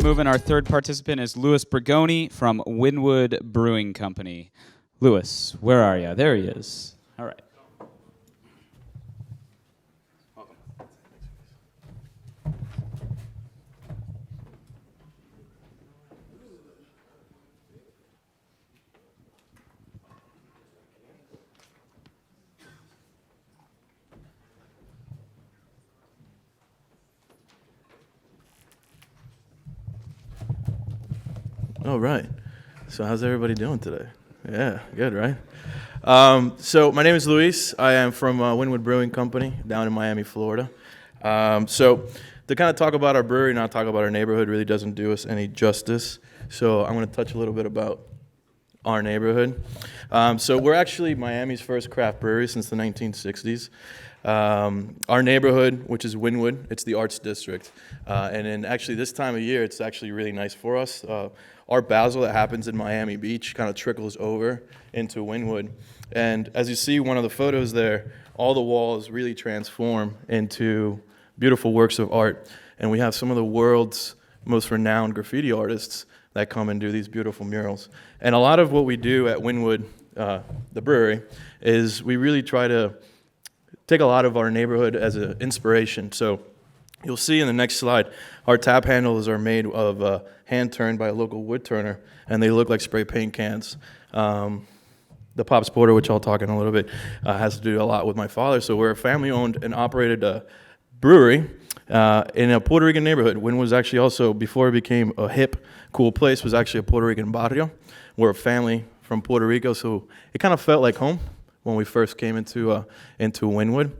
it moving. Our third participant is Louis Brigoni from Wynwood Brewing Company. Louis, where are you? There he is. All right. Welcome. All right. So how's everybody doing today? Yeah, good, right? So my name is Luis. I am from Wynwood Brewing Company down in Miami, Florida. So to kind of talk about our brewery, not talk about our neighborhood, really doesn't do us any justice. So I'm going to touch a little bit about our neighborhood. So we're actually Miami's first craft brewery since the 1960s. Our neighborhood, which is Wynwood, it's the Arts District. And then actually this time of year, it's actually really nice for us. Our basil that happens in Miami Beach kind of trickles over into Wynwood. And as you see one of the photos there, all the walls really transform into beautiful works of art. And we have some of the world's most renowned graffiti artists that come and do these beautiful murals. And a lot of what we do at Wynwood, the brewery, is we really try to take a lot of our neighborhood as an inspiration. So you'll see in the next slide, our tap handles are made of hand-turned by a local wood turner, and they look like spray paint cans. The Pops Porter, which I'll talk in a little bit, has to do a lot with my father. So we're a family-owned and operated brewery in a Puerto Rican neighborhood. Wynwood was actually also, before it became a hip, cool place, was actually a Puerto Rican barrio. We're a family from Puerto Rico, so it kind of felt like home when we first came into Wynwood.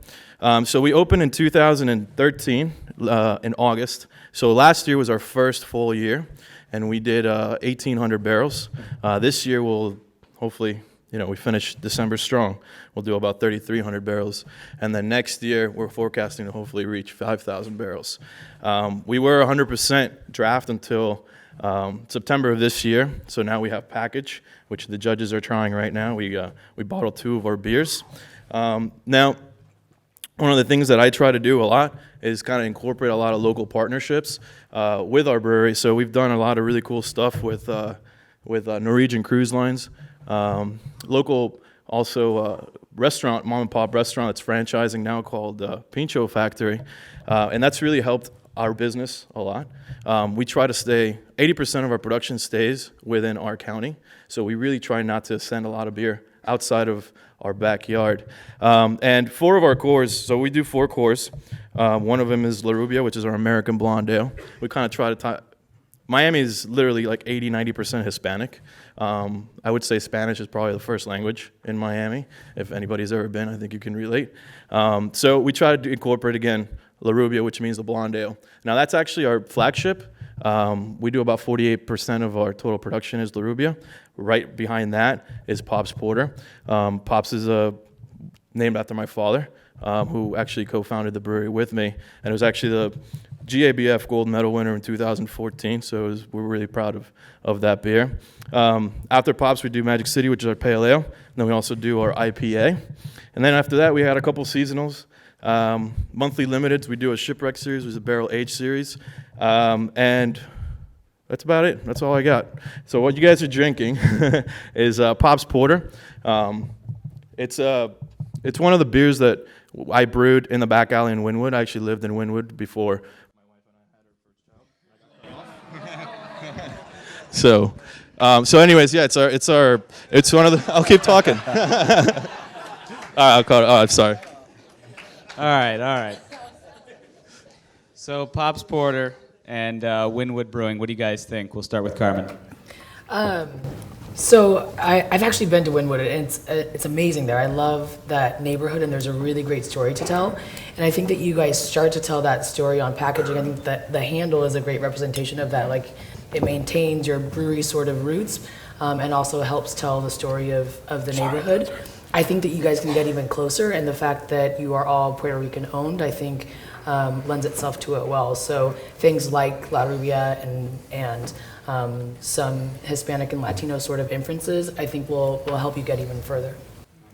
So we opened in 2013 in August. So last year was our first full year, and we did 1,800 barrels. This year we'll hopefully, we finish December strong. We'll do about 3,300 barrels. And then next year we're forecasting to hopefully reach 5,000 barrels. We were 100% draft until September of this year. So now we have package, which the judges are trying right now. We bottled 2 of our beers. Now, one of the things that I try to do a lot is kind of incorporate a lot of local partnerships with our brewery. So we've done a lot of really cool stuff with Norwegian Cruise Lines, local also restaurant, mom and pop restaurant that's franchising now called Pincho Factory, and that's really helped our business a lot. We try to stay, 80% of our production stays within our county, so we really try not to send a lot of beer outside of our backyard. And 4 of our cores, so we do 4 cores. One of them is La Rubia, which is our American blonde ale. We kind of try to Miami is literally like 80-90% Hispanic. I would say Spanish is probably the first language in Miami. If anybody's ever been, I think you can relate. So we try to incorporate, again, La Rubia, which means the blonde ale. Now that's actually our flagship. We do about 48% of our total production is La Rubia. Right behind that is Pops Porter. Pops is named after my father, who actually co-founded the brewery with me. And it was actually the GABF gold medal winner in 2014, so we're really proud of that beer. After Pops, we do Magic City, which is our pale ale. And then we also do our IPA. And then after that, we had a couple seasonals. Monthly limiteds, we do a shipwreck series, which is a barrel age series. And that's about it. That's all I got. So what you guys are drinking is Pops Porter. It's one of the beers that I brewed in the back alley in Wynwood. I actually lived in Wynwood before my wife and I had our first child. So anyways, yeah, it's one of the. I'll keep talking. All right, I'll call it. Oh, I'm sorry. All right. So Pops Porter and Wynwood Brewing, what do you guys think? We'll start with Carmen. So I've actually been to Wynwood, and it's amazing there. I love that neighborhood, and there's a really great story to tell. And I think that you guys start to tell that story on packaging. I think that the handle is a great representation of that. Like, it maintains your brewery sort of roots, and also helps tell the story of the neighborhood. I think that you guys can get even closer, and the fact that you are all Puerto Rican owned, I think, lends itself to it well. So things like La Rubia and some Hispanic and Latino sort of inferences, I think will help you get even further.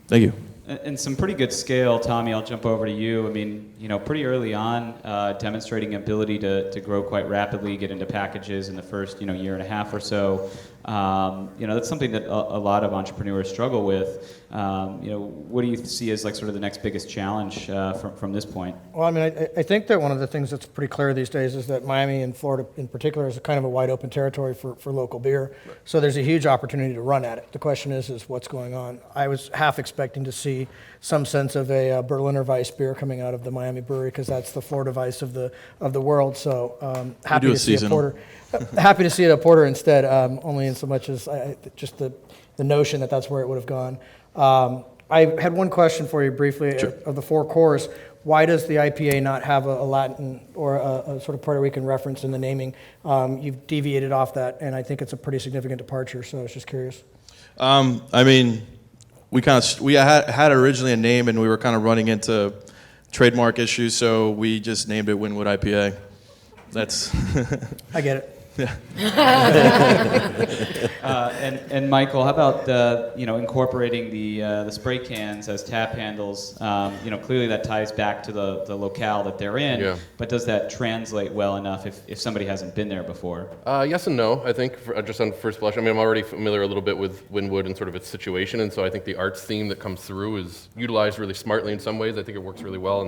Thank you. And some pretty good scale, Tommy. I'll jump over to you. I mean, pretty early on, demonstrating ability to grow quite rapidly, get into packages in the first, year and a half or so. That's something that a lot of entrepreneurs struggle with. What do you see as like sort of the next biggest challenge from this point? Well, I mean, I think that one of the things that's pretty clear these days is that Miami and Florida in particular is a kind of a wide open territory for local beer. Right. So there's a huge opportunity to run at it. The question is what's going on. I was half expecting to see some sense of a Berliner Weiss beer coming out of the Miami brewery because that's the Florida Weiss of the world. So happy to see a porter. Happy to see a porter instead, only in so much as just the notion that that's where it would have gone. I had one question for you briefly. Sure. Of the four cores, why does the IPA not have a Latin or a sort of Puerto Rican reference in the naming? You've deviated off that, and I think it's a pretty significant departure, so I was just curious. I mean, we had originally a name, and we were kind of running into trademark issues, so we just named it Wynwood IPA. That's... I get it. Yeah. And Michael, how about incorporating the spray cans as tap handles? Clearly that ties back to the locale that they're in. Yeah. But does that translate well enough if somebody hasn't been there before? Yes and no. I think just on first blush, I mean, I'm already familiar a little bit with Wynwood and sort of its situation, and so I think the arts theme that comes through is utilized really smartly in some ways. I think it works really well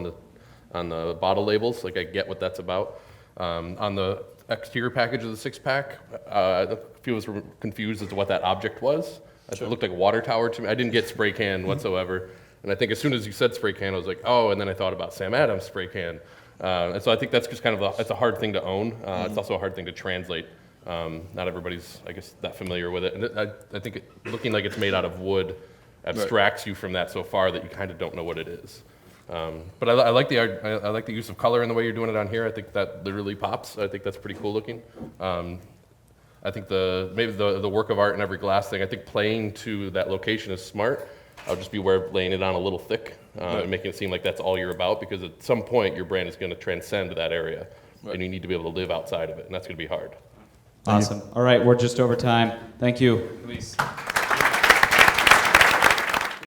on the bottle labels. Like I get what that's about. On the exterior package of the six-pack, a few of us were confused as to what that object was. Sure. It looked like a water tower to me. I didn't get spray can whatsoever. And I think as soon as you said spray can, I was like, oh, and then I thought about Sam Adams' spray can. And so I think that's just kind of it's a hard thing to own. It's also a hard thing to translate. Not everybody's, I guess, that familiar with it. And I think looking like it's made out of wood abstracts you from that so far that you kind of don't know what it is. But I like the use of color in the way you're doing it on here. I think that literally pops. I think that's pretty cool looking. I think maybe the work of art in every glass thing. I think playing to that location is smart. I would just be aware of laying it on a little thick and making it seem like that's all you're about, because at some point your brand is going to transcend that area, and you need to be able to live outside of it, and that's going to be hard. Awesome. All right, we're just over time. Thank you, Luis.